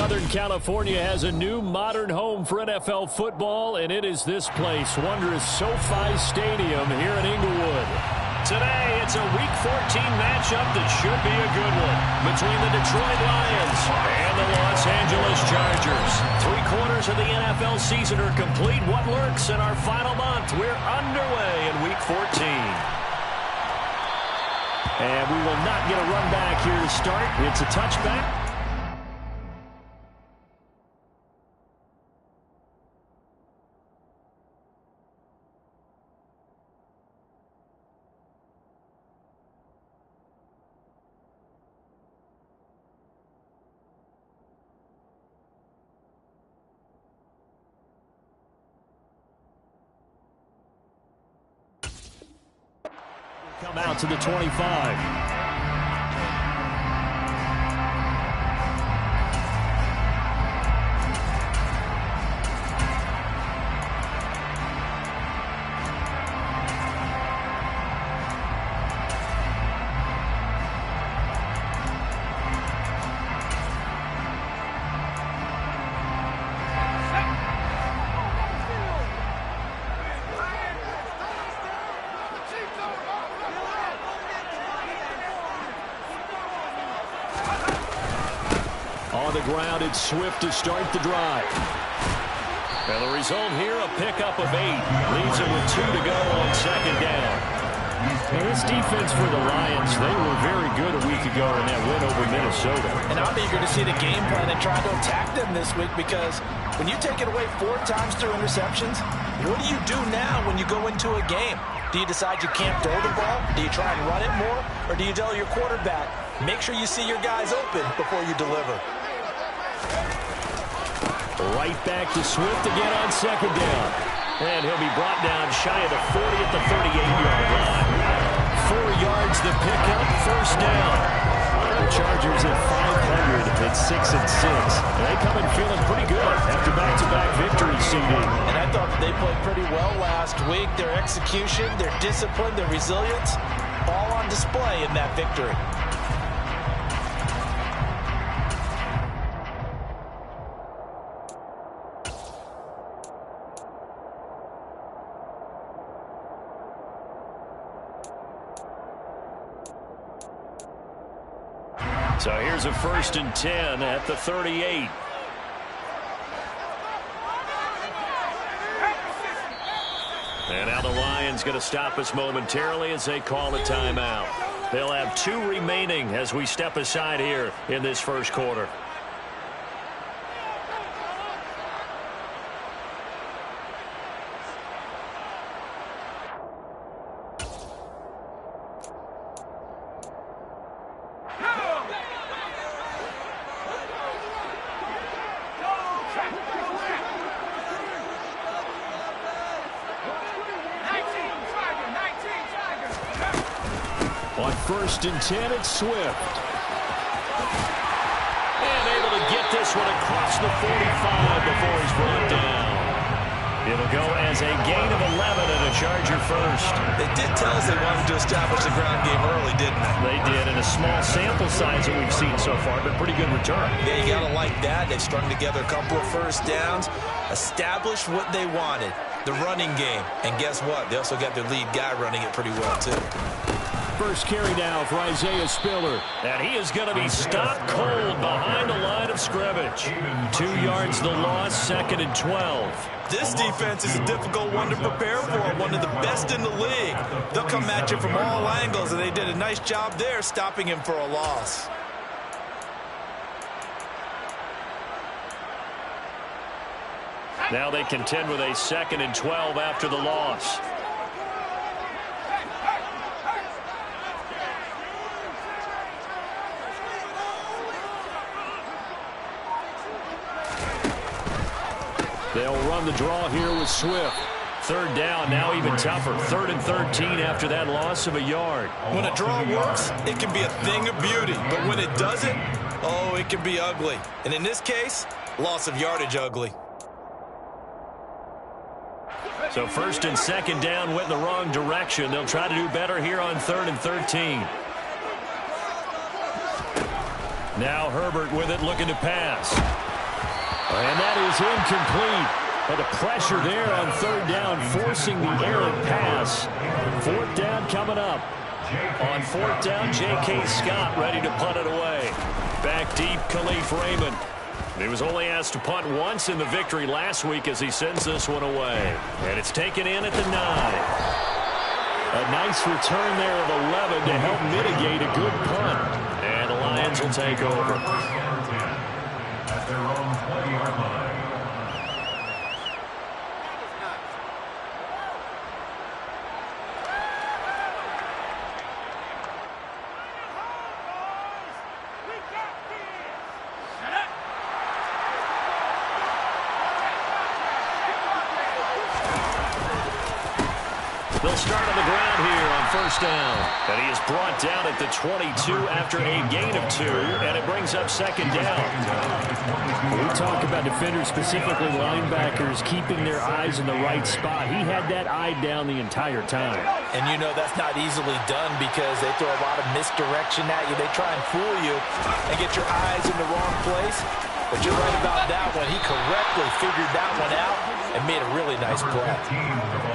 Southern California has a new modern home for NFL football, and it is this place, wondrous SoFi Stadium here in Inglewood. Today, it's a Week 14 matchup that should be a good one between the Detroit Lions and the Los Angeles Chargers. 3/4 of the NFL season are complete. What lurks in our final month? We're underway in Week 14. And we will not get a run back here to start. It's a touchback. Come out to the 25. On the ground, it's Swift to start the drive. And the result here, a pickup of 8. Leaves it with 2 to go on second down. Now, this defense for the Lions, they were very good a week ago in that win over Minnesota. And I'm eager to see the game plan and try to attack them this week, because when you take it away 4 times through interceptions, what do you do now when you go into a game? Do you decide you can't throw the ball? Do you try and run it more? Or do you tell your quarterback, make sure you see your guys open before you deliver? Right back to Swift again on second down. And he'll be brought down shy of the 40 at the 38-yard line. 4 yards the pickup, first down. The Chargers at 500 at 6-6. And they come in feeling pretty good after back-to-back victories, CD. And I thought they played pretty well last week. Their execution, their discipline, their resilience, all on display in that victory. So here's a 1st and 10 at the 38. And now the Lions going to stop us momentarily as they call a timeout. They'll have 2 remaining as we step aside here in this first quarter. On 1st and 10, it's Swift. And able to get this one across the 45 before he's brought down. It'll go as a gain of 11 and a Charger first. They did tell us they wanted to establish the ground game early, didn't they? They did, in a small sample size that we've seen so far, but pretty good return. Yeah, you got to like that. They strung together a couple of first downs, established what they wanted, the running game. And guess what? They also got their lead guy running it pretty well, too. First carry now for Isaiah Spiller. And he is going to be stopped cold behind the line of scrimmage. 2 yards the loss, 2nd and 12. This defense is a difficult one to prepare for, one of the best in the league. They'll come at you from all angles, and they did a nice job there stopping him for a loss. Now they contend with a 2nd and 12 after the loss. They'll run the draw here with Swift. 3rd down, now even tougher. 3rd and 13 after that loss of a yard. When a draw works, it can be a thing of beauty. But when it doesn't, oh, it can be ugly. And in this case, loss of yardage ugly. So 1st and 2nd down went in the wrong direction. They'll try to do better here on 3rd and 13. Now Herbert with it, looking to pass. And that is incomplete. But the pressure there on third down, forcing the errant pass. Fourth down coming up. On fourth down, J.K. Scott ready to punt it away. Back deep, Khalif Raymond. He was only asked to punt once in the victory last week as he sends this one away. And it's taken in at the 9. A nice return there of 11 to help mitigate a good punt. And the Lions will take over. At their own 20-yard line. They'll start on the ground here on first down. And he is brought down at the 22 after a gain of 2, and it brings up second down. We talk about defenders, specifically linebackers, keeping their eyes in the right spot. He had that eye down the entire time. And you know that's not easily done because they throw a lot of misdirection at you. They try and fool you and get your eyes in the wrong place. But you're right about that one. He correctly figured that one out and made a really nice play.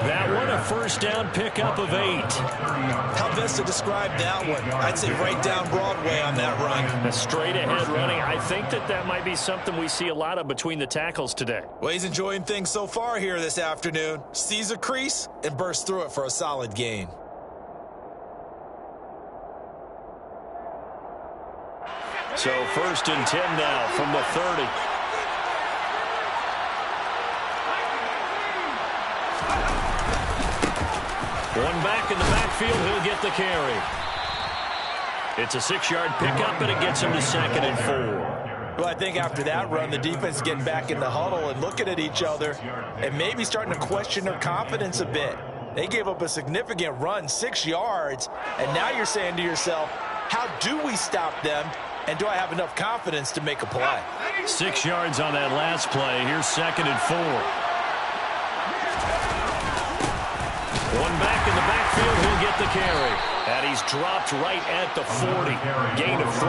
That one a first down pickup of 8. How best to describe that one? I'd say right down Broadway on that run. A straight ahead running. I think that might be something we see a lot of between the tackles today. Well, he's enjoying things so far here this afternoon. Sees a crease and bursts through it for a solid gain. So first and 10 now from the 30. One back in the backfield, he'll get the carry. It's a 6-yard pickup, and it gets him to second and 4. Well, I think after that run, the defense is getting back in the huddle and looking at each other and maybe starting to question their confidence a bit. They gave up a significant run, 6 yards, and now you're saying to yourself, how do we stop them, and do I have enough confidence to make a play? 6 yards on that last play. Here's second and 4. One back in the backfield, he'll get the carry. And he's dropped right at the 40. Gain of 3.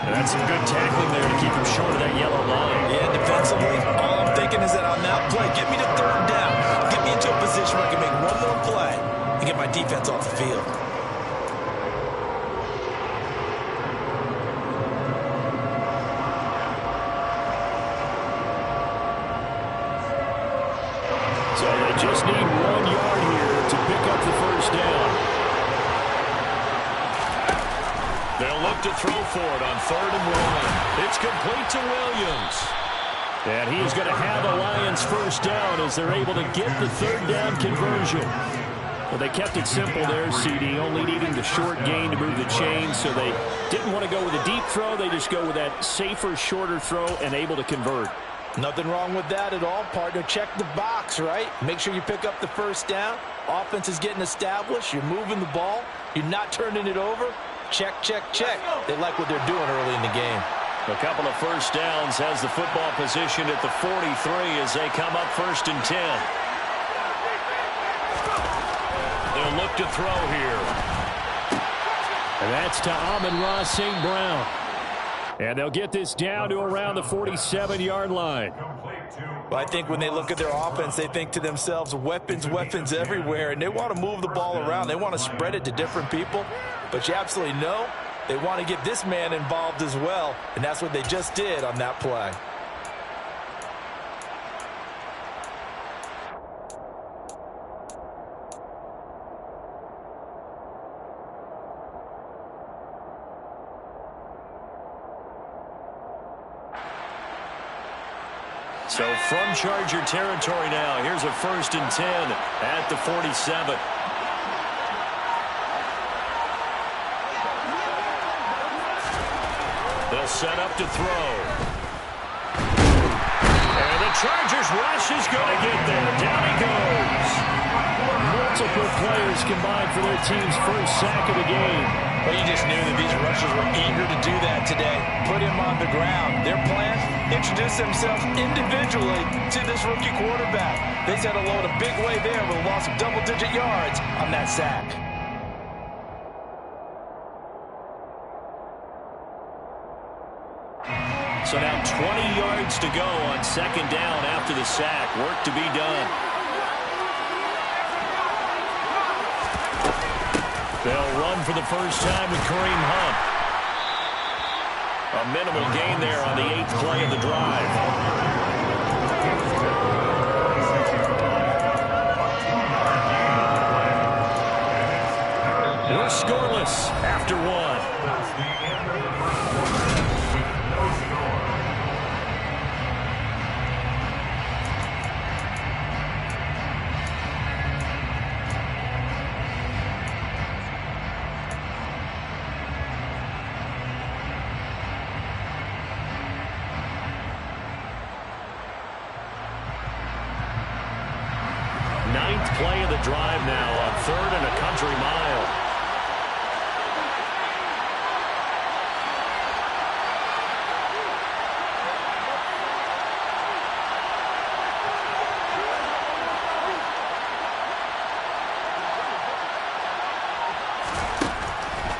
And that's some good tackling there to keep him short of that yellow line. Yeah, defensively, all I'm thinking is that on that play, get me to third down. Get me into a position where I can make one more play and get my defense off the field. So they just need 1 yard here to pick up the first down. They'll look to throw for it on 3rd and 1. It's complete to Williams. And he's going to have a Lions first down as they're able to get the 3rd down conversion. Well, they kept it simple there, CD, only needing the short gain to move the chains, so they didn't want to go with a deep throw. They just go with that safer, shorter throw and able to convert. Nothing wrong with that at all, partner. Check the box, right? Make sure you pick up the first down. Offense is getting established. You're moving the ball. You're not turning it over. Check, check, check. They like what they're doing early in the game. A couple of first downs, has the football position at the 43 as they come up 1st and 10. They'll look to throw here. And that's to Amon-Ra St. Brown. And they'll get this down to around the 47-yard line. Well, I think when they look at their offense, they think to themselves, weapons, weapons everywhere, and they want to move the ball around. They want to spread it to different people. But you absolutely know they want to get this man involved as well, and that's what they just did on that play. So from Charger territory now, here's a 1st and 10 at the 47. They'll set up to throw. And the Chargers rush is going to get there. Down he goes. Multiple players combined for their team's first sack of the game. Well, you just knew that these rushers were eager to do that today. Put him on the ground. Their plan, introduce themselves individually to this rookie quarterback. They said hello in a big way there with a loss of double-digit yards on that sack. So now 20 yards to go on second down after the sack. Work to be done. They'll run for the first time with Kareem Hunt. A minimal gain there on the 8th play of the drive. We're scoreless after one. Ninth play of the drive now on 3rd and a country mile.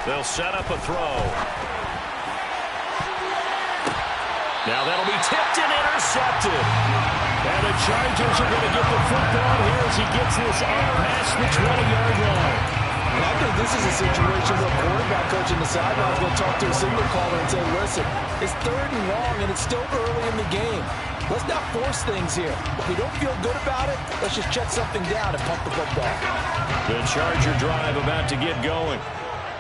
They'll set up a throw. Now that'll be tipped and intercepted. And the Chargers are going to get the football here as he gets this up past the 20-yard line. And I think this is a situation where quarterback coach in the sideline is going to talk to a signal caller and say, listen, it's 3rd and long and it's still early in the game. Let's not force things here. If we don't feel good about it, let's just check something down and pump the football. The Charger drive about to get going.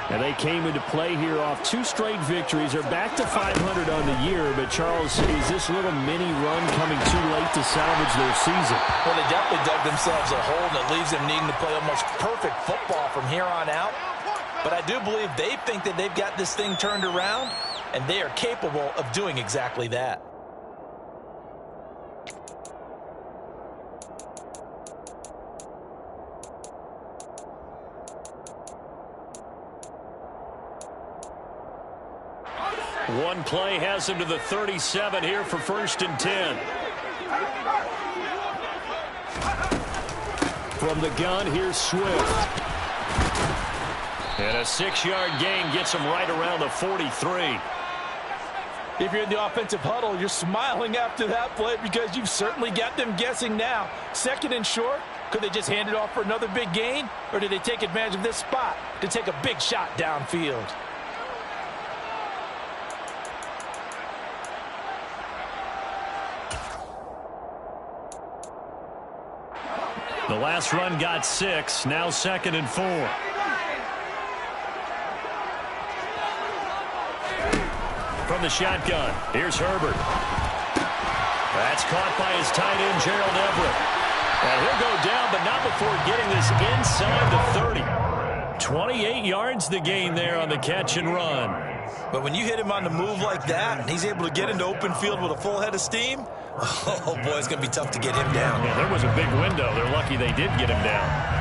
And they came into play here off 2 straight victories. They're back to 500 on the year. But, Charles, is this little mini run coming too late to salvage their season? Well, they definitely dug themselves a hole, and it leaves them needing to play almost perfect football from here on out. But I do believe they think that they've got this thing turned around, and they are capable of doing exactly that. One play has him to the 37 here for 1st and 10. From the gun, here's Swift. And a 6-yard gain gets him right around the 43. If you're in the offensive huddle, you're smiling after that play because you've certainly got them guessing now. 2nd and short, could they just hand it off for another big gain? Or did they take advantage of this spot to take a big shot downfield? The last run got 6. Now 2nd and 4. From the shotgun, here's Herbert. That's caught by his tight end, Gerald Everett. And he'll go down, but not before getting this inside the 30. 28 yards the gain there on the catch and run. But when you hit him on the move like that, and he's able to get into open field with a full head of steam, oh, boy, it's going to be tough to get him down. Yeah, there was a big window. They're lucky they did get him down.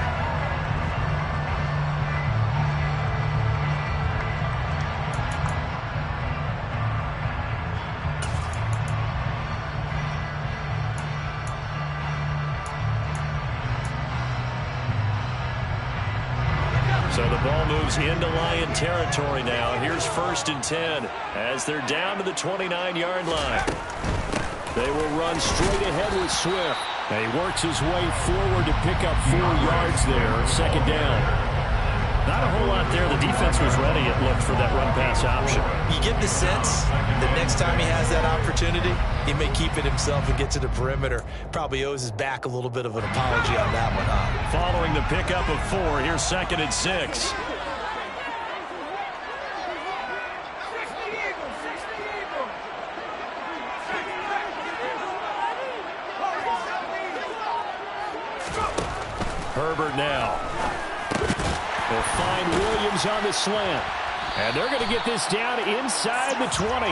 So the ball moves into Lion territory now. Here's 1st and 10 as they're down to the 29-yard line. They will run straight ahead with Swift. And he works his way forward to pick up 4 yards there. 2nd down. Not a whole lot there. The defense was ready, it looked, for that run-pass option. You get the sense that next time he has that opportunity, he may keep it himself and get to the perimeter. Probably owes his back a little bit of an apology on that one, huh? Following the pickup of 4, here's 2nd and 6. Herbert now. They'll find Williams on the slant. And they're going to get this down inside the 20.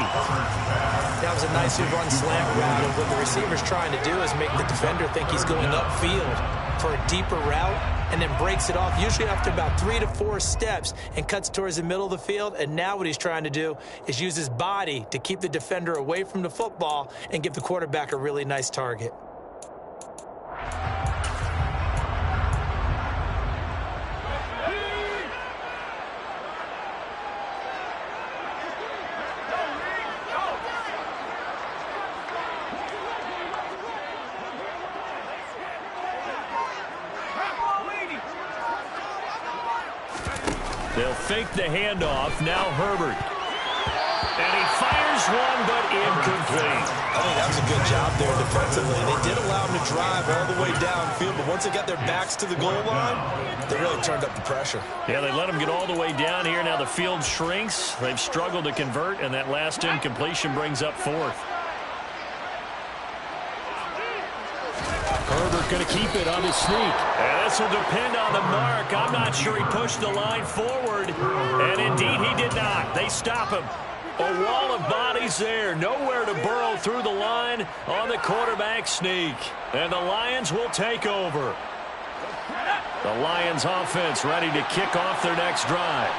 That was a nicely run slant route, and what the receiver's trying to do is make the defender think he's going upfield for a deeper route and then breaks it off, usually after about 3 to 4 steps, and cuts towards the middle of the field. And now what he's trying to do is use his body to keep the defender away from the football and give the quarterback a really nice target. They'll fake the handoff. Now Herbert. And he fires one, but incomplete. I think that was a good job there defensively. They did allow him to drive all the way downfield, but once they got their backs to the goal line, they really turned up the pressure. Yeah, they let him get all the way down here. Now the field shrinks. They've struggled to convert, and that last incompletion brings up fourth. Herbert going to keep it on his sneak. And this will depend on the mark. I'm not sure he pushed the line forward. And indeed, he did not. They stop him. A wall of bodies there. Nowhere to burrow through the line on the quarterback sneak. And the Lions will take over. The Lions offense ready to kick off their next drive.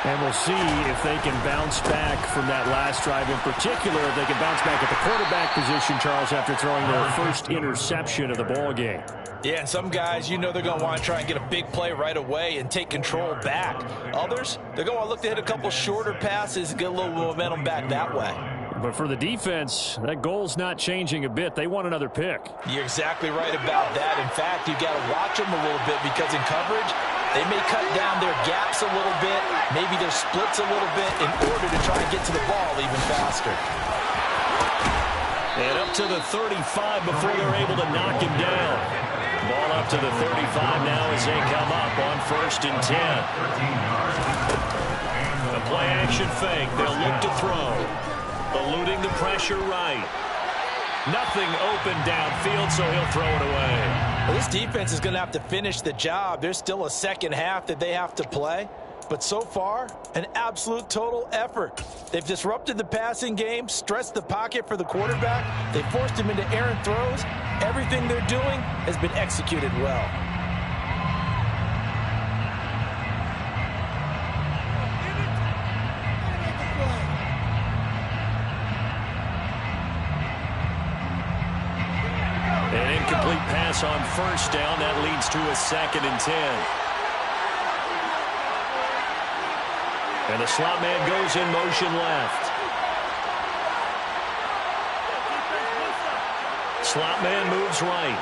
And we'll see if they can bounce back from that last drive. In particular, if they can bounce back at the quarterback position, Charles, after throwing their first interception of the ball game. Yeah, and some guys, you know they're going to want to try and get a big play right away and take control back. Others, they're going to look to hit a couple shorter passes and get a little momentum back that way. But for the defense, that goal's not changing a bit. They want another pick. You're exactly right about that. In fact, you've got to watch them a little bit because in coverage, they may cut down their gaps a little bit, maybe their splits a little bit in order to try and get to the ball even faster. And up to the 35 before they're able to knock him down. Ball up to the 35 now as they come up on 1st and 10. The play action fake. They'll look to throw. Eluding the pressure right. Nothing open downfield, so he'll throw it away. Well, this defense is going to have to finish the job. There's still a second half that they have to play. But so far, an absolute total effort. They've disrupted the passing game, stressed the pocket for the quarterback. They forced him into errant throws. Everything they're doing has been executed well. An incomplete pass on 1st down. That leads to a 2nd and 10. And the slot man goes in motion left. Slot man moves right.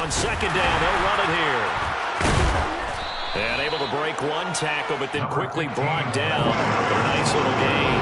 On 2nd down, they'll run it here. And able to break one tackle, but then quickly brought down. A nice little gain.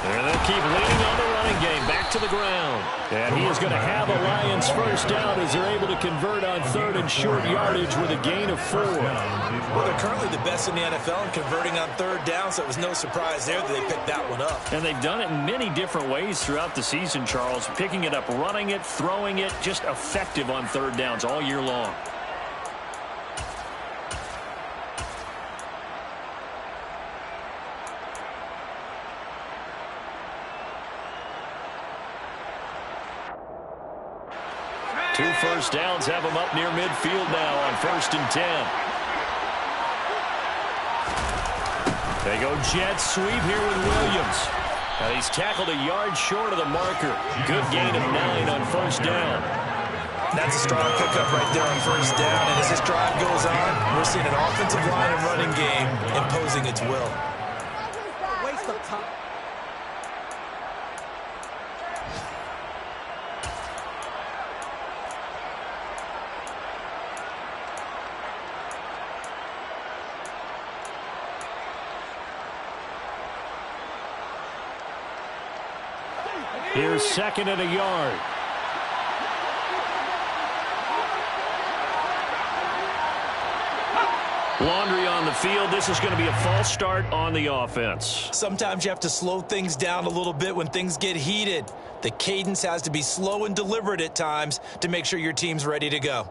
And they'll keep leaning on the running game. Back to the ground. And he is going to have a Lions first down as they're able to convert on 3rd and short yardage with a gain of 4. Well, they're currently the best in the NFL in converting on 3rd down, so it was no surprise there that they picked that one up. And they've done it in many different ways throughout the season, Charles. Picking it up, running it, throwing it, just effective on 3rd downs all year long. Two first downs have them up near midfield now on 1st and 10. They go jet sweep here with Williams. And he's tackled a yard short of the marker. Good gain of 9 on 1st down. That's a strong pickup right there on 1st down. And as this drive goes on, we're seeing an offensive line and running game imposing its will. Waste of time. Here's 2nd and a yard. Laundry on the field. This is going to be a false start on the offense. Sometimes you have to slow things down a little bit when things get heated. The cadence has to be slow and deliberate at times to make sure your team's ready to go.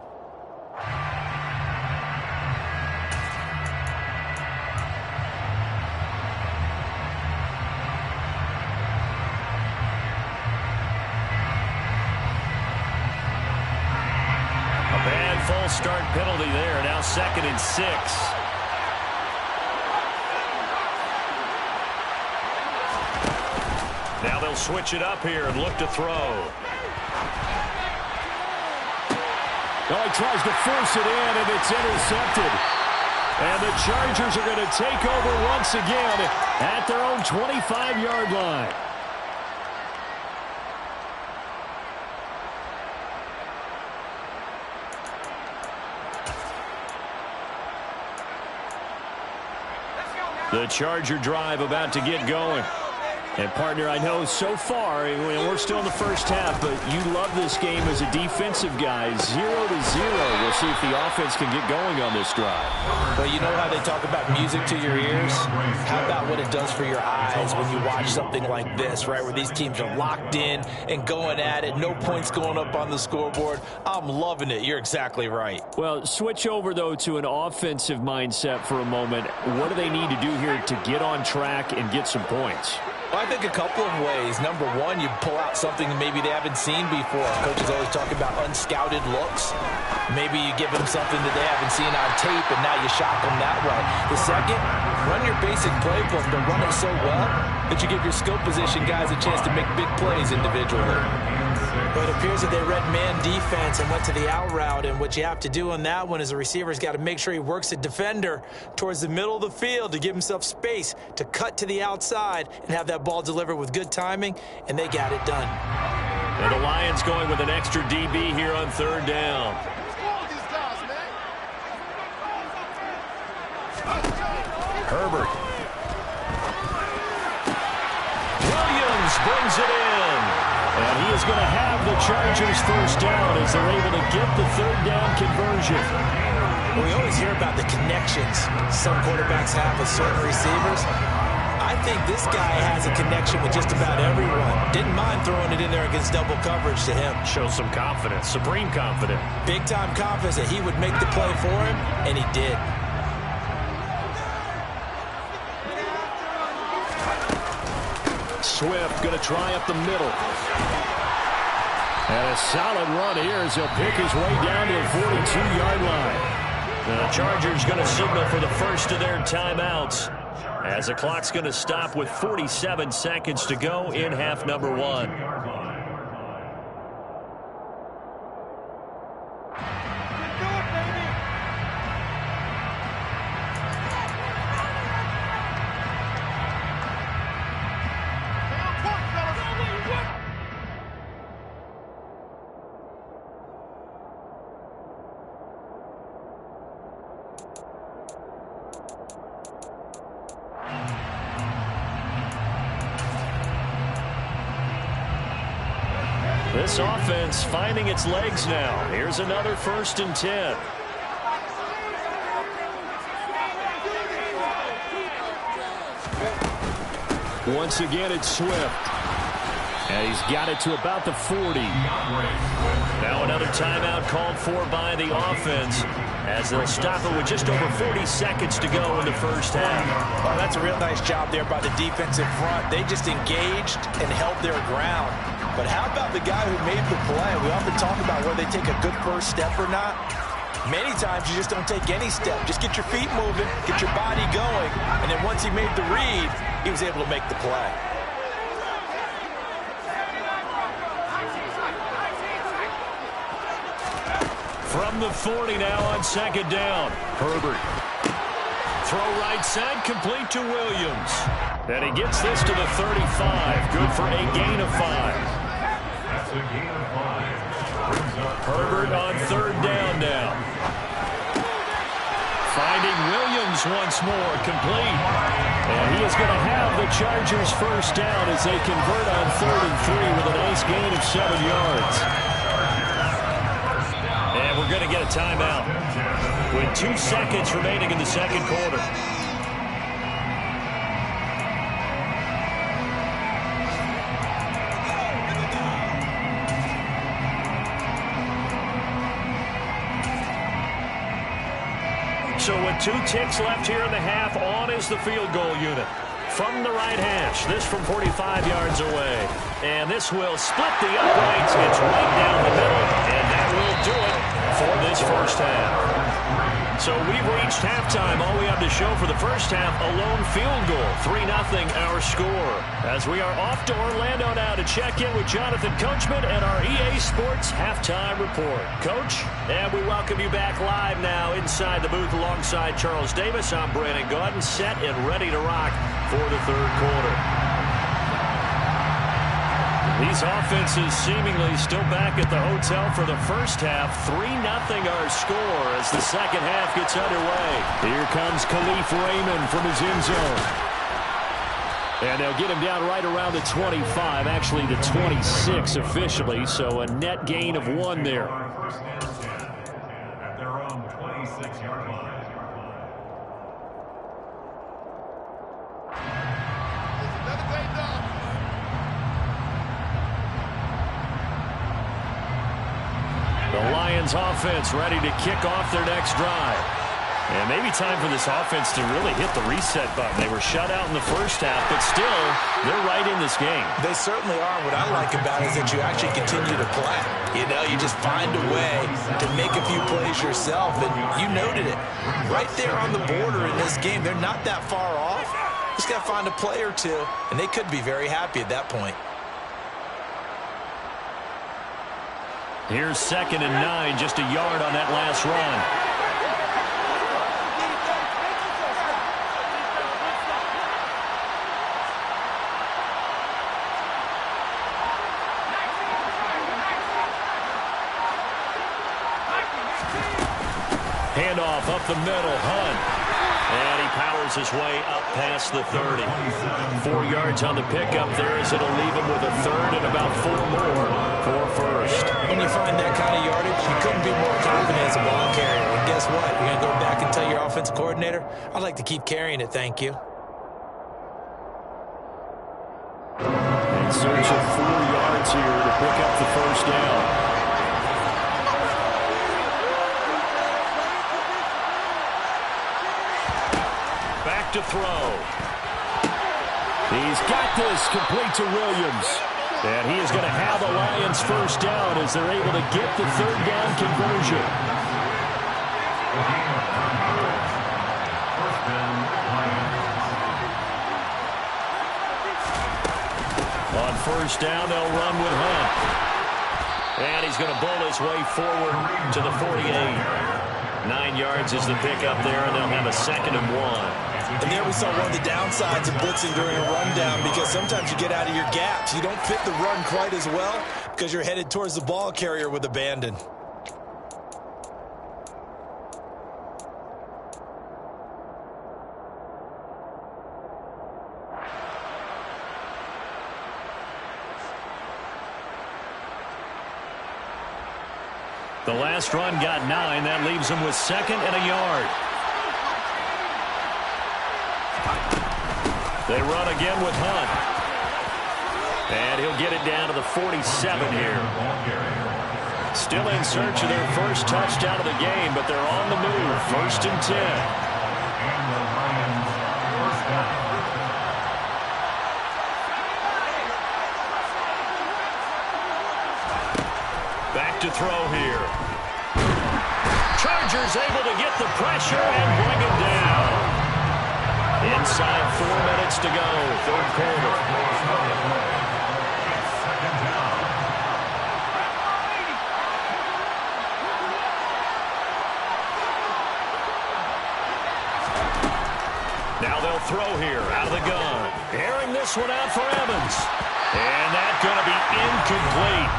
False start penalty there. Now 2nd and 6. Now they'll switch it up here and look to throw. Oh, he tries to force it in, and it's intercepted. And the Chargers are going to take over once again at their own 25-yard line. The Charger drive about to get going. And, partner, I know so far, we're still in the first half, but you love this game as a defensive guy. 0-0. We'll see if the offense can get going on this drive. Well, you know how they talk about music to your ears? How about what it does for your eyes when you watch something like this, right, where these teams are locked in and going at it, no points going up on the scoreboard? I'm loving it. You're exactly right. Well, switch over, though, to an offensive mindset for a moment. What do they need to do here to get on track and get some points? Well, I think a couple of ways. Number one, you pull out something maybe they haven't seen before. Coaches always talk about unscouted looks. Maybe you give them something that they haven't seen on tape, and now you shock them that way. The second, run your basic playbook, but run it so well that you give your skill position guys a chance to make big plays individually. But it appears that they read man defense and went to the out route, and what you have to do on that one is the receiver's got to make sure he works the defender towards the middle of the field to give himself space to cut to the outside and have that ball delivered with good timing, and they got it done. And the Lions going with an extra DB here on third down. Herbert. Williams brings it in. And he is going to have the Chargers first down as they're able to get the third down conversion. Well, we always hear about the connections some quarterbacks have with certain receivers. I think this guy has a connection with just about everyone. Didn't mind throwing it in there against double coverage to him. Shows some confidence, supreme confidence. Big-time confidence that he would make the play for him, and he did. Swift going to try up the middle. And a solid run here as he'll pick his way down to the 42-yard line. The Chargers going to signal for the first of their timeouts as the clock's going to stop with 47 seconds to go in half number one. This offense finding its legs now. Here's another 1st and 10. Once again, it's Swift. And he's got it to about the 40. Now another timeout called for by the offense as they'll stop it with just over 40 seconds to go in the first half. Well, that's a real nice job there by the defensive front. They just engaged and held their ground. But how about the guy who made the play? We often talk about whether they take a good first step or not. Many times you just don't take any step. Just get your feet moving, get your body going, and then once he made the read, he was able to make the play. From the 40 now on 2nd down. Herbert. Throw right side, complete to Williams. And he gets this to the 35. Good for a gain of 5. That's a gain of 5. Herbert on 3rd down now. Finding Williams once more, complete. And he is going to have the Chargers first down as they convert on 3rd and 3 with a nice gain of 7 yards. And we're going to get a timeout with 2 seconds remaining in the second quarter. So with 2 ticks left here in the half, on is the field goal unit. From the right hash, this from 45 yards away. And this will split the uprights. It's right down the middle, and that will do it for this first half. So we've reached halftime. All we have to show for the first half, a lone field goal. 3-0 our score. As we are off to Orlando now to check in with Jonathan Coachman and our EA Sports halftime report. Coach, and we welcome you back live now inside the booth alongside Charles Davis. I'm Brandon Gaudin, set and ready to rock for the third quarter. These offenses seemingly still back at the hotel for the first half. 3-0 our score as the second half gets underway. Here comes Khalif Raymond from his end zone. And they'll get him down right around the 25, actually the 26 officially, so a net gain of 1 there. At their own 26-yard line. The Lions offense ready to kick off their next drive. And maybe time for this offense to really hit the reset button. They were shut out in the first half, but still, they're right in this game. They certainly are. What I like about it is that you actually continue to play. You know, you just find a way to make a few plays yourself, and you noted it. Right there on the border in this game, they're not that far off. Just got to find a play or two, and they could be very happy at that point. Here's 2nd and 9, just a yard on that last run. Handoff up the middle, Hunt. And he powers his way up past the 30. 4 yards on the pickup there as it'll leave him with a third and about 4 more for first. When you find that kind of yardage, you couldn't be more confident as a ball carrier. And guess what? You're going to go back and tell your offensive coordinator, I'd like to keep carrying it, thank you. In search of 4 yards here to pick up the first down. To throw. He's got this complete to Williams. And he is going to have the Lions first down as they're able to get the third down conversion. On first down, they'll run with Hunt. And he's going to bowl his way forward to the 48. 9 yards is the pickup there, and they'll have a 2nd and 1. And there we saw one of the downsides of blitzing during a rundown, because sometimes you get out of your gaps. You don't fit the run quite as well because you're headed towards the ball carrier with abandon. The last run got 9. That leaves him with 2nd and a yard. They run again with Hunt. And he'll get it down to the 47 here. Still in search of their first touchdown of the game, but they're on the move. 1st and 10. And the Lions first down. Back to throw here. Chargers able to get the pressure and bring him down. Inside 4 minutes to go, third quarter. Now they'll throw here out of the gun. Airing this one out for Evans. And that's going to be incomplete.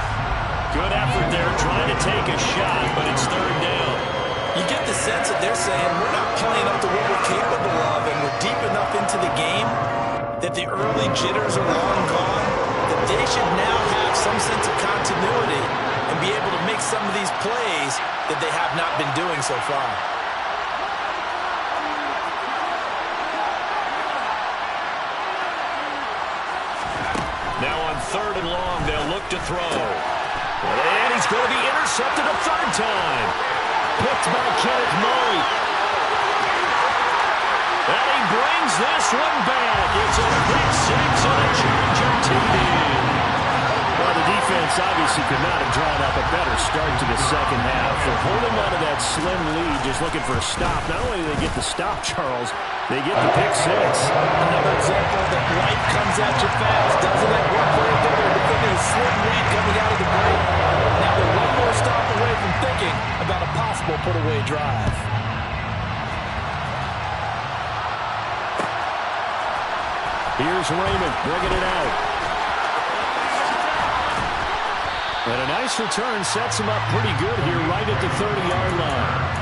Good effort there trying to take a shot, but it's third down. You get the sense that they're saying we're not playing up to what we're capable of, and we're deep enough into the game that the early jitters are long gone, that they should now have some sense of continuity and be able to make some of these plays that they have not been doing so far. Now on 3rd and long, they'll look to throw. And he's going to be intercepted a 3rd time. Picked by Kenneth Murray. And he brings this one back. It's a pick 6 and a Charger TD. Well, the defense obviously could not have drawn up a better start to the second half. They're holding on to that slim lead, just looking for a stop. Not only do they get the stop, Charles, they get the pick six. Another example that life comes at you fast, doesn't it? One play ago, they're defending a slim lead coming out of the break. Now they're one more stop away from thinking about a possible put-away drive. Here's Raymond bringing it out. And a nice return sets him up pretty good here right at the 30-yard line.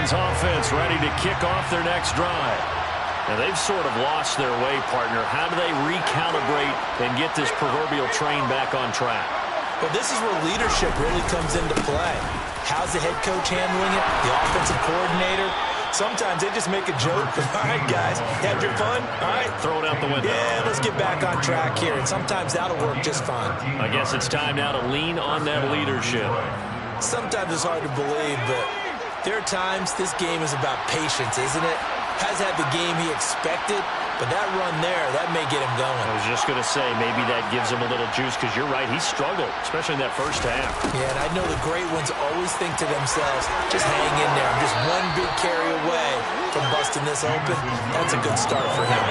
Offense ready to kick off their next drive. Now they've sort of lost their way, partner. How do they recalibrate and get this proverbial train back on track? Well, this is where leadership really comes into play. How's the head coach handling it? The offensive coordinator? Sometimes they just make a joke. All right, guys, had your fun? All right. Throw it out the window. Yeah, let's get back on track here. And sometimes that'll work just fine. I guess it's time now to lean on that leadership. Sometimes it's hard to believe, but there are times this game is about patience, isn't it? Has had the game he expected, but that run there, that may get him going. I was just going to say, maybe that gives him a little juice, because you're right, he struggled, especially in that first half. Yeah, and I know the great ones always think to themselves, just hang in there. I'm just one big carry away from busting this open. That's a good start for him.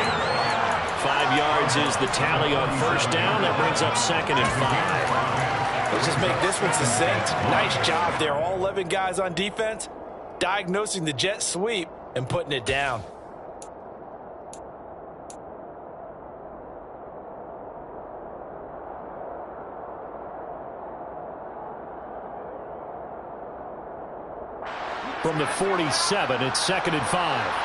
5 yards is the tally on first down. That brings up 2nd and 5. Let's just make this one succinct. Nice job there, all 11 guys on defense, diagnosing the jet sweep and putting it down. From the 47, it's 2nd and 5.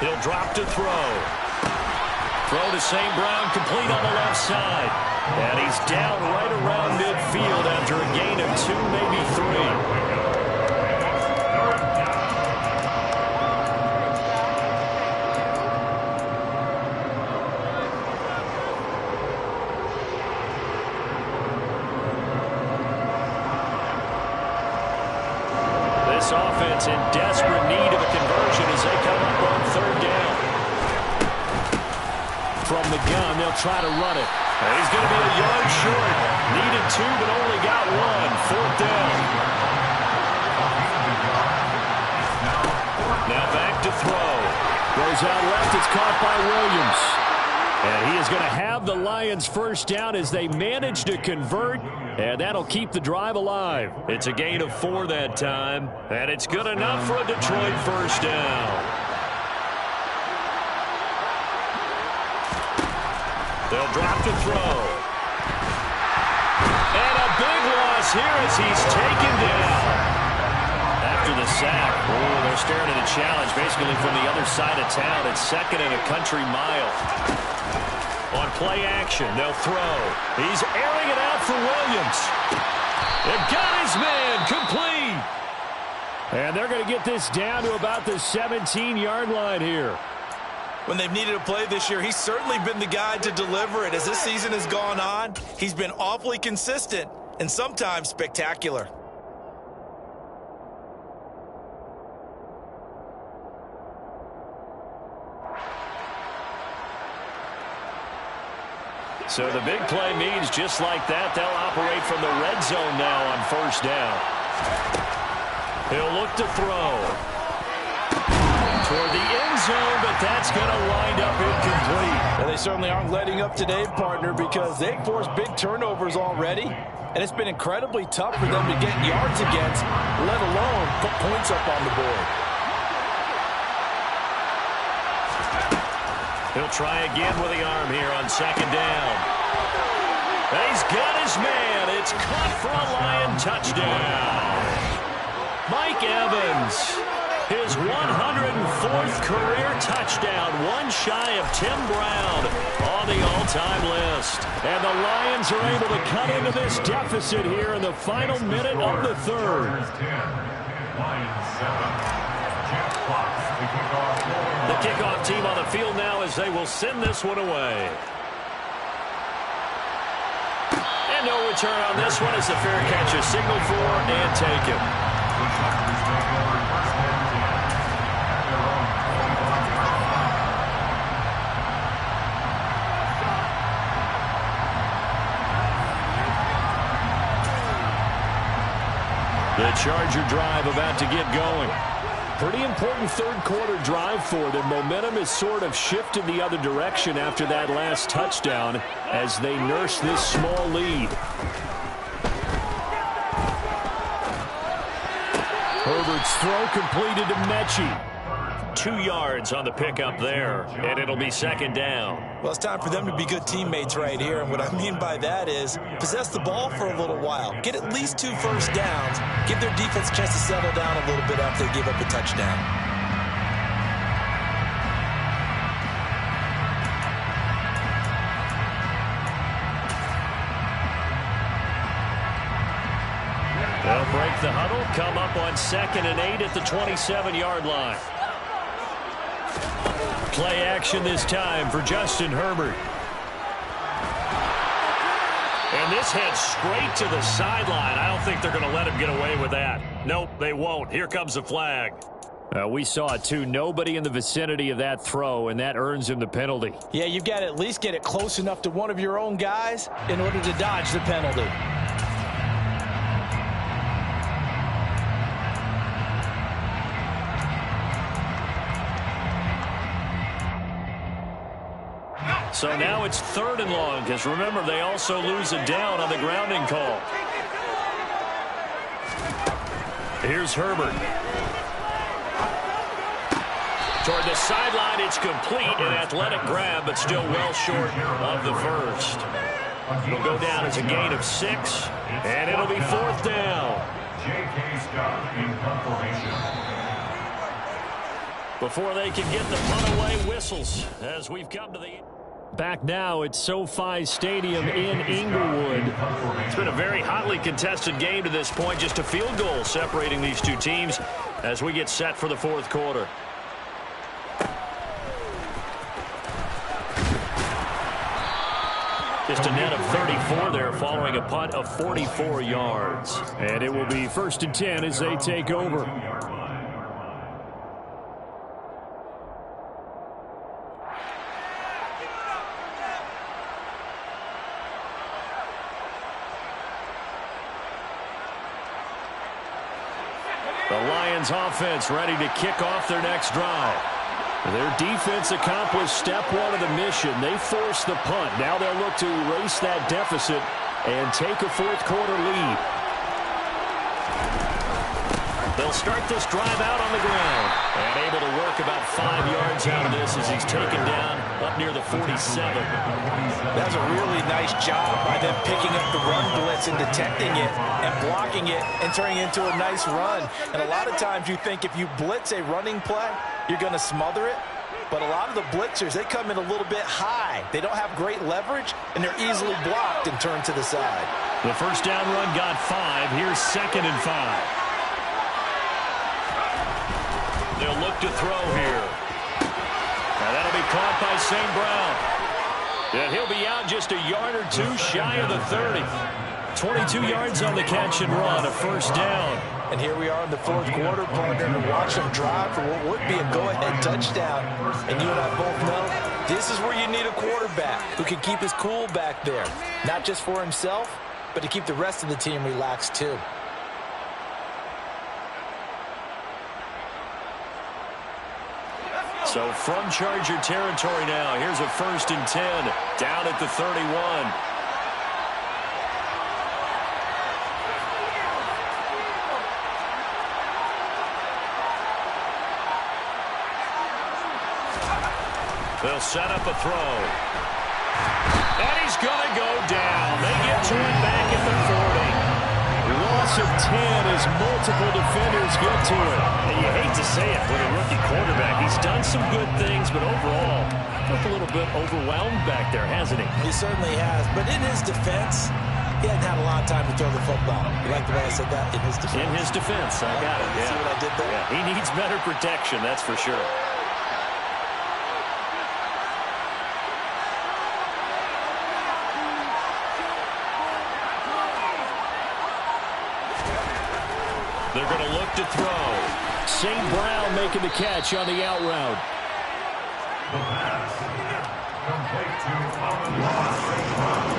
He'll drop to throw. Throw to St. Brown, complete on the left side. And he's down right around midfield after a gain of 2, maybe 3. This offense in desperate need of a conversion as they come up on 3rd down. From the gun, they'll try to run it. And he's going to be a yard short. Needed 2, but only got 1. 4th down. Now back to throw. Goes out left. It's caught by Williams. And he is going to have the Lions first down as they manage to convert. And that'll keep the drive alive. It's a gain of 4 that time. And it's good enough for a Detroit first down. They'll drop to throw. And a big loss here as he's taken down. After the sack, they're staring at a challenge basically from the other side of town. It's 2nd and a country mile. On play action, they'll throw. He's airing it out for Williams. They've got his man complete. And they're going to get this down to about the 17-yard line here. When they've needed a play this year, he's certainly been the guy to deliver it. As this season has gone on, he's been awfully consistent and sometimes spectacular. So the big play means just like that, they'll operate from the red zone now on first down. He'll look to throw. Toward the end zone, but that's going to wind up incomplete. Well, they certainly aren't letting up today, partner, because they've forced big turnovers already, and it's been incredibly tough for them to get yards against, let alone put points up on the board. He'll try again with the arm here on 2nd down. And he's got his man. It's caught for a Lion touchdown. Mike Evans. His 104th career touchdown, one shy of Tim Brown on the all-time list. And the Lions are able to cut into this deficit here in the final minute of the third. The kickoff team on the field now as they will send this one away. And no return on this one as the fair catch is signaled for and taken. The Charger drive about to get going. Pretty important third quarter drive for them. Momentum has sort of shifted the other direction after that last touchdown as they nurse this small lead. Herbert's throw completed to Mechie. 2 yards on the pickup there, and it'll be second down. Well, it's time for them to be good teammates right here, and what I mean by that is possess the ball for a little while. Get at least 2 first downs. Give their defense a chance to settle down a little bit after they give up a touchdown. They'll break the huddle, come up on 2nd and 8 at the 27-yard line. Play action this time for Justin Herbert. And this heads straight to the sideline. I don't think they're going to let him get away with that. Nope, they won't. Here comes the flag. We saw it too. Nobody in the vicinity of that throw, and that earns him the penalty. Yeah, you've got to at least get it close enough to one of your own guys in order to dodge the penalty. So now it's 3rd and long, because remember, they also lose a down on the grounding call. Here's Herbert. Toward the sideline, it's complete, an athletic grab, but still well short of the first. It'll go down as a gain of 6, and it'll be 4th down. J.K. Scott in confirmation. Before they can get the punt away, whistles as we've come to the... Back now at SoFi Stadium in Inglewood. It's been a very hotly contested game to this point. Just a field goal separating these two teams as we get set for the 4th quarter. Just a net of 34 there following a punt of 44 yards. And it will be 1st and 10 as they take over. The Lions offense ready to kick off their next drive. Their defense accomplished step 1 of the mission. They forced the punt. Now they'll look to erase that deficit and take a 4th quarter lead. They'll start this drive out on the ground and able to work about 5 yards out of this as he's taken down up near the 47. That's a really nice job by them picking up the run blitz and detecting it and blocking it and turning it into a nice run. And a lot of times you think if you blitz a running play, you're going to smother it. But a lot of the blitzers, they come in a little bit high. They don't have great leverage, and they're easily blocked and turned to the side. The first down run got 5. Here's 2nd and 5. They'll look to throw here. And that'll be caught by St. Brown. And he'll be out just a yard or 2 shy of the 30. 22 yards on the catch and run, a 1st down. And here we are in the 4th quarter, partner, and watch them drive for what would be a go-ahead touchdown. And you and I both know this is where you need a quarterback who can keep his cool back there. Not just for himself, but to keep the rest of the team relaxed too. So from Charger territory now, here's a 1st and 10 down at the 31. They'll set up a throw. And he's going to go down. They get to it back at the 40. Loss loss of 10 as multiple defenders get to it. And you hate to say it with a rookie quarterback. He's done some good things, but overall, looked a little bit overwhelmed back there, hasn't he? He certainly has. But in his defense, he hadn't had a lot of time to throw the football. You like the way I said that? In his defense. In his defense, I got it. See what I did there? Yeah, he needs better protection, that's for sure. They're going to look to throw. St. Brown making the catch on the out route. The pass. Complete to Amon-Ra St. Brown.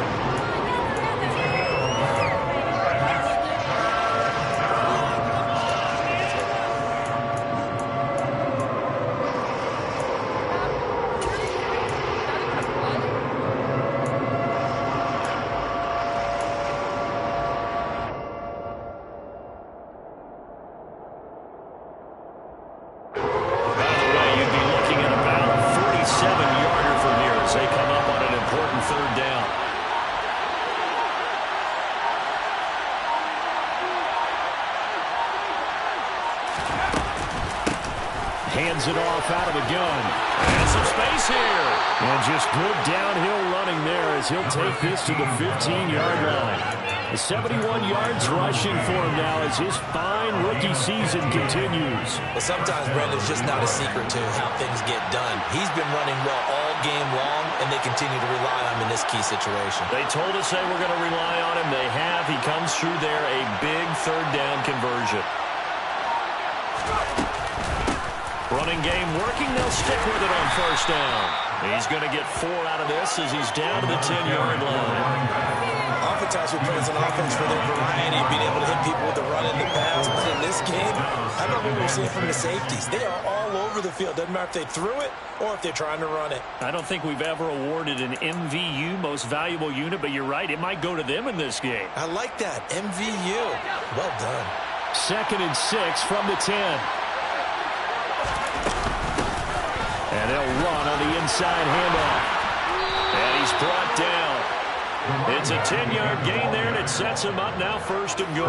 Hands it off out of the gun. And some space here. And just good downhill running there as he'll take this to the 15-yard line. The 71 yards rushing for him now as his fine rookie season continues. Well, sometimes, Brendan, it's just not a secret to how things get done. He's been running well all game long, and they continue to rely on him in this key situation. They told us they were going to rely on him. They have. He comes through there, a big third down conversion. Running game working. They'll stick with it on first down. He's going to get 4 out of this as he's down to the 10-yard line. Oftentimes we praise an offense for their variety, being able to hit people with the run and the pass. But in this game, how about what we're seeing from the safeties? They are all over the field. Doesn't matter if they threw it or if they're trying to run it. I don't think we've ever awarded an MVU, most valuable unit, but you're right. It might go to them in this game. I like that. MVU. Well done. 2nd and 6 from the 10. And they'll run on the inside handoff. And he's brought down. It's a 10-yard gain there, and it sets him up now 1st and goal.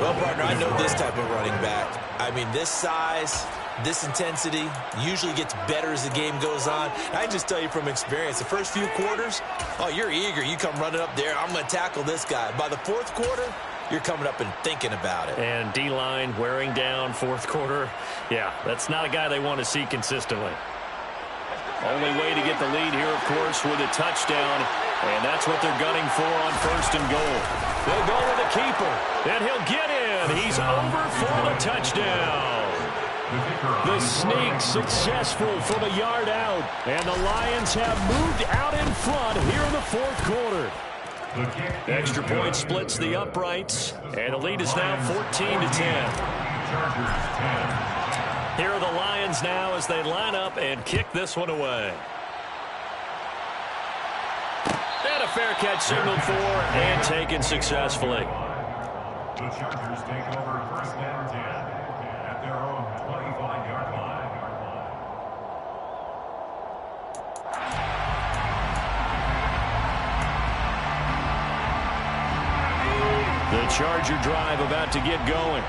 Well, partner, I know this type of running back. I mean, this size, this intensity usually gets better as the game goes on. I just tell you from experience, the first few quarters, oh, you're eager. You come running up there, I'm going to tackle this guy. By the 4th quarter, you're coming up and thinking about it. And D-line wearing down 4th quarter. Yeah, that's not a guy they want to see consistently. Only way to get the lead here, of course, with a touchdown. And that's what they're gunning for on 1st and goal. They'll go with the keeper. And he'll get in. He's over for the touchdown. The sneak successful from a yard out. And the Lions have moved out in front here in the 4th quarter. Extra point splits the uprights. And the lead is now 14-10. Here are the Lions now as they line up and kick this one away. And a fair catch signaled for and taken successfully. The Chargers take over 1st and 10 at their own 25-yard line. The Charger drive about to get going.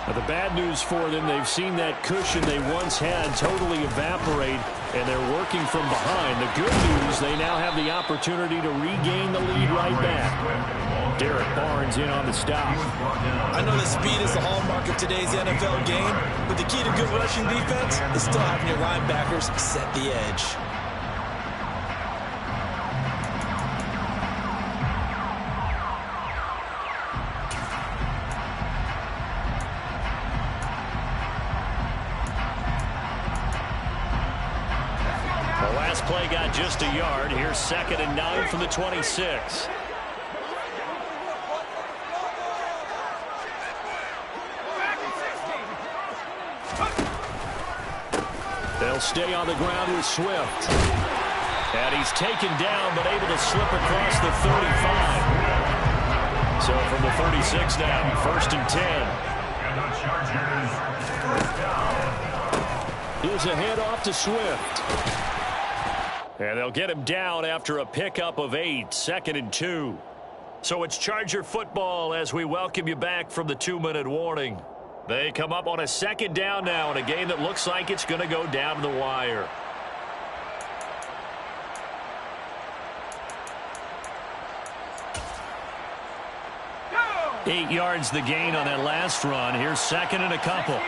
Now, the bad news for them, they've seen that cushion they once had totally evaporate, and they're working from behind. The good news, they now have the opportunity to regain the lead right back. Derek Barnes in on the stop. I know that speed is the hallmark of today's NFL game, but the key to good rushing defense is still having your linebackers set the edge. Play got just a yard. Here's 2nd and 9 from the 26. They'll stay on the ground with Swift. And he's taken down but able to slip across the 35. So from the 36 now, 1st and 10. And the Chargers first down. Here's a handoff to Swift. And they'll get him down after a pickup of 8. 2nd and 2. So it's Charger football as we welcome you back from the 2-minute warning. They come up on a second down now in a game that looks like it's going to go down to the wire. Go! 8 yards the gain on that last run. Here's second and a couple.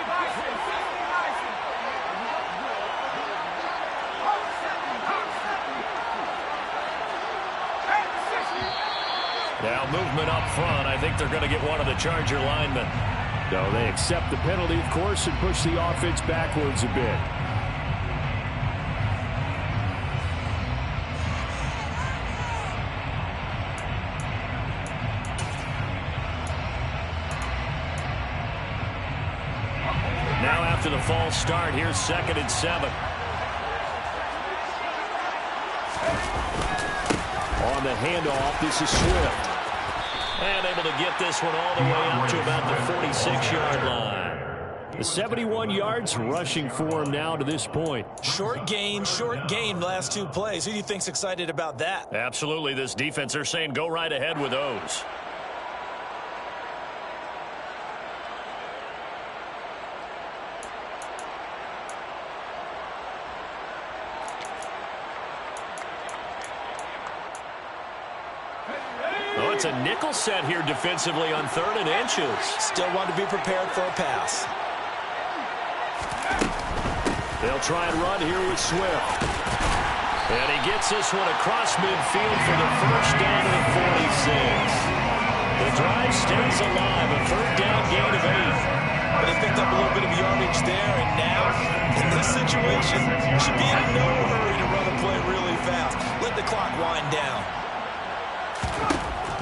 Now movement up front. I think they're going to get one of the Charger linemen. No, they accept the penalty, of course, and push the offense backwards a bit. Now after the false start, here's second and 7. On the handoff, this is Swift. And able to get this one all the way up to about the 46-yard line. The 71 yards rushing for him now to this point. Short gain, last 2 plays. Who do you think's excited about that? Absolutely. This defense, they're saying go right ahead with those. Oh, it's a nickel set here defensively on 3rd and inches. Still want to be prepared for a pass. They'll try and run here with Swift. And he gets this one across midfield for the first down at 46. The drive stays alive, a 3rd down gain of 8. But they picked up a little bit of yardage there, and now, in this situation, should be in no hurry to run a play really fast. Let the clock wind down.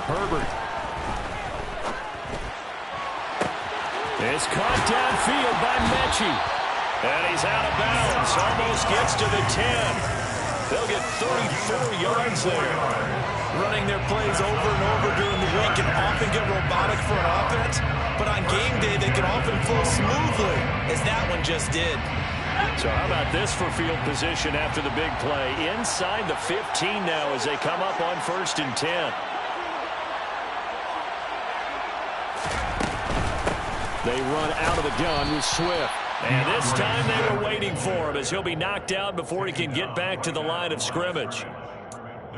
Herbert. It's caught downfield by Mechie. And he's out of bounds. Almost gets to the 10. They'll get 34 yards there. Running their plays over and over during the week can often get robotic for an offense, but on game day they can often flow smoothly, as that one just did. So how about this for field position after the big play? Inside the 15 now as they come up on 1st and 10. They run out of the gun with Swift. And this time they were waiting for him as he'll be knocked down before he can get back to the line of scrimmage.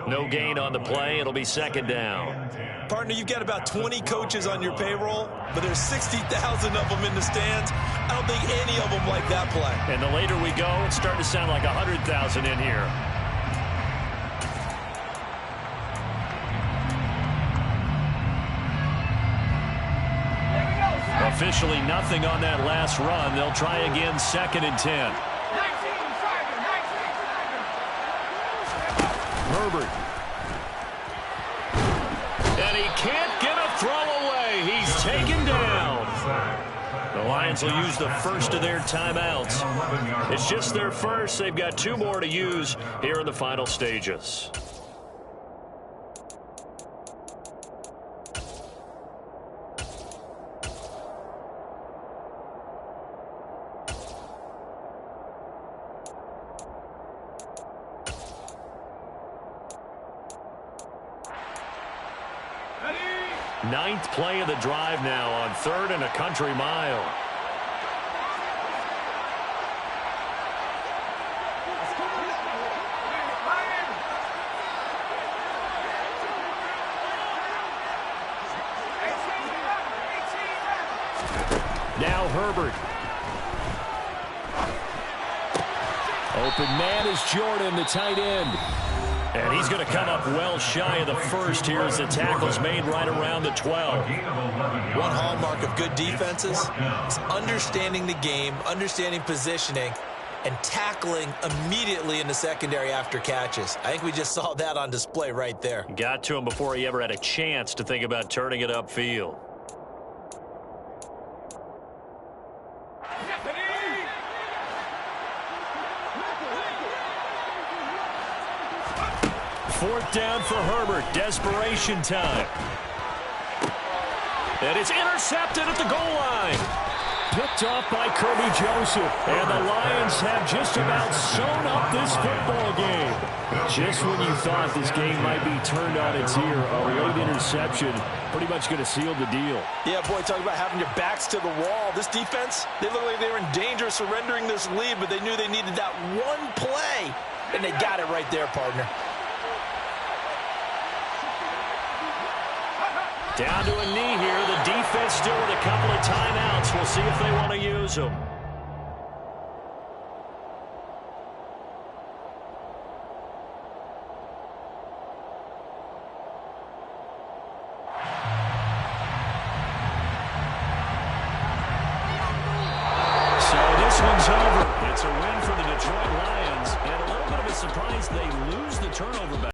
No gain on the play. It'll be 2nd down. Partner, you've got about 20 coaches on your payroll, but there's 60,000 of them in the stands. I don't think any of them like that play. And the later we go, it's starting to sound like 100,000 in here. Officially nothing on that last run. They'll try again 2nd and 10. Herbert. And he can't get a throw away. He's taken down. The Lions will use the first of their timeouts. It's just their first. They've got 2 more to use here in the final stages. Ninth play of the drive now on 3rd and a country mile. Now Herbert. Open man is Jordan, the tight end. And he's going to come up well shy of the first here as the tackle's made right around the 12. One hallmark of good defenses is understanding the game, understanding positioning, and tackling immediately in the secondary after catches. I think we just saw that on display right there. Got to him before he ever had a chance to think about turning it upfield. Fourth down for Herbert. Desperation time. And it's intercepted at the goal line. Picked off by Kirby Joseph. And the Lions have just about sewn up this football game. Just when you thought this game might be turned on its ear, a late interception pretty much going to seal the deal. Yeah, boy, talk about having your backs to the wall. This defense, they look like they were in danger of surrendering this lead, but they knew they needed that one play, and they got it right there, partner. Down to a knee here. The defense still with a couple of timeouts. We'll see if they want to use them. So this one's over. It's a win for the Detroit Lions, and a little bit of a surprise they lose the turnover back.